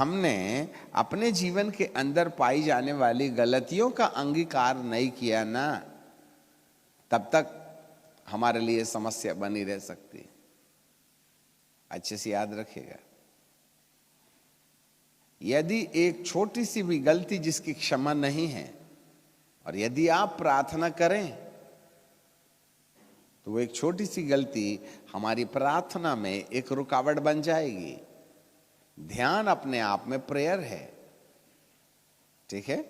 हमने अपने जीवन के अंदर पाई जाने वाली गलतियों का अंगीकार नहीं किया ना, तब तक हमारे लिए समस्या बनी रह सकती है। अच्छे से याद रखिएगा, यदि एक छोटी सी भी गलती जिसकी क्षमा नहीं है और यदि आप प्रार्थना करें तो वो एक छोटी सी गलती हमारी प्रार्थना में एक रुकावट बन जाएगी। ध्यान अपने आप में प्रेयर है, ठीक है।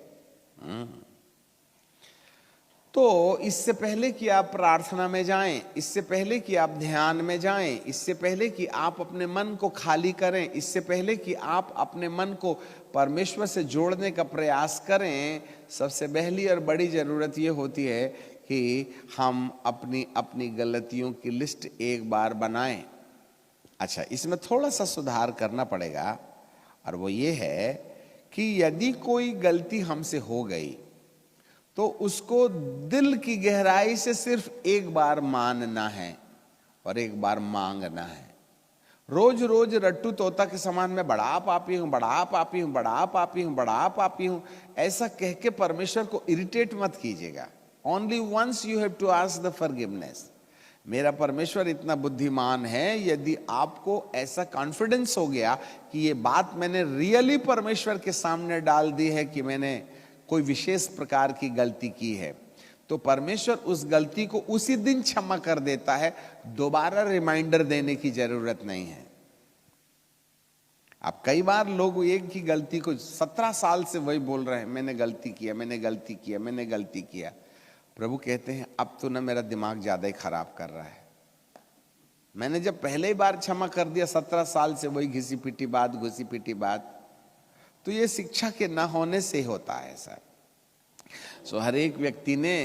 तो इससे पहले कि आप प्रार्थना में जाएं, इससे पहले कि आप ध्यान में जाएं, इससे पहले कि आप अपने मन को खाली करें, इससे पहले कि आप अपने मन को परमेश्वर से जोड़ने का प्रयास करें, सबसे पहली और बड़ी जरूरत ये होती है कि हम अपनी अपनी गलतियों की लिस्ट एक बार बनाएं। अच्छा, इसमें थोड़ा सा सुधार करना पड़ेगा, और वो ये है कि यदि कोई गलती हमसे हो गई तो उसको दिल की गहराई से सिर्फ एक बार मानना है और एक बार मांगना है। रोज रोज रट्टू तोता के समान मैं बड़ा पापी हूं, बड़ा पापी हूं, बड़ा पापी हूं, बड़ा पापी हूं, ऐसा कह के परमेश्वर को इरिटेट मत कीजिएगा। Only once you have to ask the forgiveness. मेरा परमेश्वर इतना बुद्धिमान है, यदि आपको ऐसा कॉन्फिडेंस हो गया कि ये बात मैंने रियली परमेश्वर के सामने डाल दी है कि मैंने कोई विशेष प्रकार की गलती की है, तो परमेश्वर उस गलती को उसी दिन क्षमा कर देता है, दोबारा रिमाइंडर देने की जरूरत नहीं है। अब कई बार लोग एक ही गलती को 17 साल से वही बोल रहे हैं, मैंने गलती किया, मैंने गलती किया, मैंने गलती किया। प्रभु कहते हैं अब तो ना मेरा दिमाग ज्यादा ही खराब कर रहा है। मैंने जब पहले ही बार क्षमा कर दिया, 17 साल से वही घिसी पिटी बात, घुसी पिटी बात, तो ये शिक्षा के ना होने से होता है सर। सो हर एक व्यक्ति ने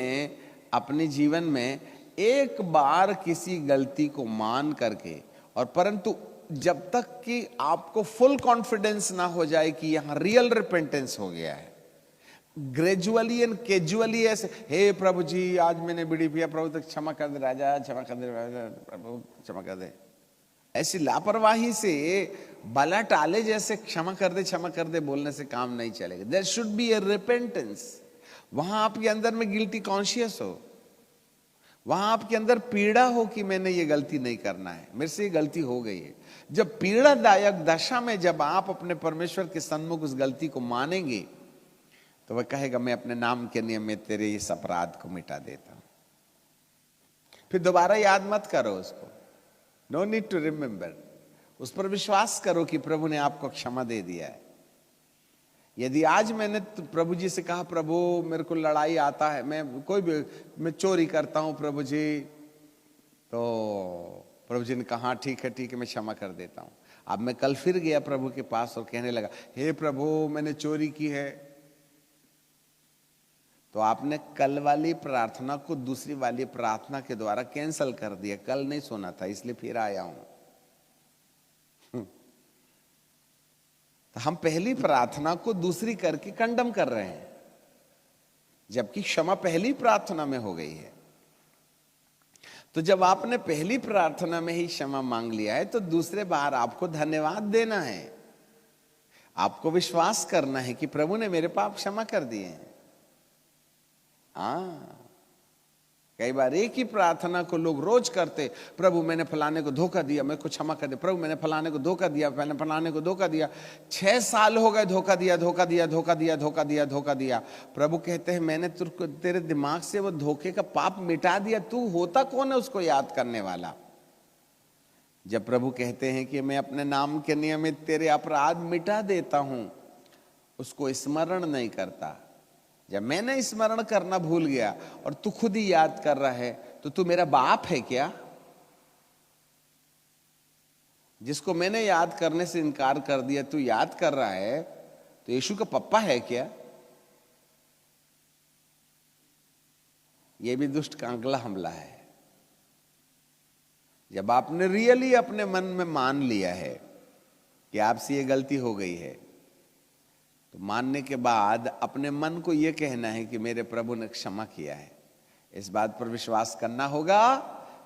अपने जीवन में एक बार किसी गलती को मान करके, और परंतु जब तक कि आपको फुल कॉन्फिडेंस ना हो जाए कि यहां रियल रिपेंटेंस हो गया है, ग्रेजुअली एंड कैजुअली ऐसे, हे प्रभु जी आज मैंने बीड़ी पिया, प्रभु तक क्षमा कर दे राजा, क्षमा कर दे राजा, प्रभु क्षमा कर दे, ऐसी लापरवाही से भला टाले जैसे क्षमा कर दे बोलने से काम नहीं चलेगा। There should be a repentance. वहां आपके अंदर में गिल्टी कॉन्शियस हो, वहां आपके अंदर पीड़ा हो कि मैंने ये गलती नहीं करना है, मेरे से ये गलती हो गई है। जब पीड़ादायक दशा में जब आप अपने परमेश्वर के सन्मुख उस गलती को मानेंगे, तो वह कहेगा मैं अपने नाम के नियम में तेरे इस अपराध को मिटा देता हूं। फिर दोबारा याद मत करो उसको, नो नीड टू रिमेंबर। उस पर विश्वास करो कि प्रभु ने आपको क्षमा दे दिया है। यदि आज मैंने प्रभु जी से कहा, प्रभु मेरे को लड़ाई आता है, मैं चोरी करता हूं प्रभु जी, तो प्रभु जी ने कहा ठीक है मैं क्षमा कर देता हूं। अब मैं कल फिर गया प्रभु के पास और कहने लगा, हे प्रभु मैंने चोरी की है, तो आपने कल वाली प्रार्थना को दूसरी वाली प्रार्थना के द्वारा कैंसल कर दिया। कल नहीं सुना था इसलिए फिर आया हूं। तो हम पहली प्रार्थना को दूसरी करके कंडम कर रहे हैं, जबकि क्षमा पहली प्रार्थना में हो गई है। तो जब आपने पहली प्रार्थना में ही क्षमा मांग लिया है, तो दूसरे बार आपको धन्यवाद देना है, आपको विश्वास करना है कि प्रभु ने मेरे पाप क्षमा कर दिए हैं। कई बार एक ही प्रार्थना को लोग रोज करते, प्रभु मैंने फलाने को धोखा दिया, मेरे को क्षमा कर दे, प्रभु मैंने फलाने को धोखा दिया, मैंने फलाने को धोखा दिया, 6 साल हो गए धोखा दिया धोखा दिया धोखा दिया धोखा दिया धोखा दिया। प्रभु कहते हैं मैंने तेरे दिमाग से वो धोखे का पाप मिटा दिया, तू होता कौन है उसको याद करने वाला। जब प्रभु कहते हैं कि मैं अपने नाम के नियमित तेरे अपराध मिटा देता हूं, उसको स्मरण नहीं करता। जब मैंने स्मरण करना भूल गया और तू खुद ही याद कर रहा है, तो तू मेरा बाप है क्या? जिसको मैंने याद करने से इनकार कर दिया तू याद कर रहा है, तो यीशु का पप्पा है क्या? यह भी दुष्ट का अगला हमला है। जब आपने रियली अपने मन में मान लिया है कि आपसे ये गलती हो गई है, तो मानने के बाद अपने मन को यह कहना है कि मेरे प्रभु ने क्षमा किया है। इस बात पर विश्वास करना होगा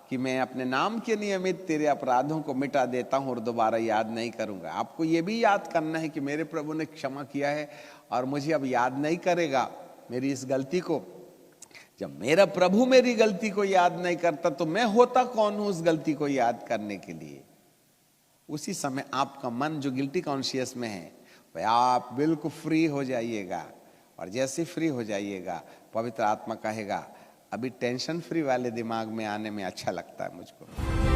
कि मैं अपने नाम के नियमित तेरे अपराधों को मिटा देता हूं और दोबारा याद नहीं करूंगा। आपको ये भी याद करना है कि मेरे प्रभु ने क्षमा किया है और मुझे अब याद नहीं करेगा मेरी इस गलती को। जब मेरा प्रभु मेरी गलती को याद नहीं करता तो मैं होता कौन हूं उस गलती को याद करने के लिए। उसी समय आपका मन जो गिल्टी कॉन्शियस में है वह आप बिल्कुल फ्री हो जाइएगा। और जैसे फ्री हो जाइएगा पवित्र आत्मा कहेगा अभी टेंशन फ्री वाले दिमाग में आने में अच्छा लगता है मुझको।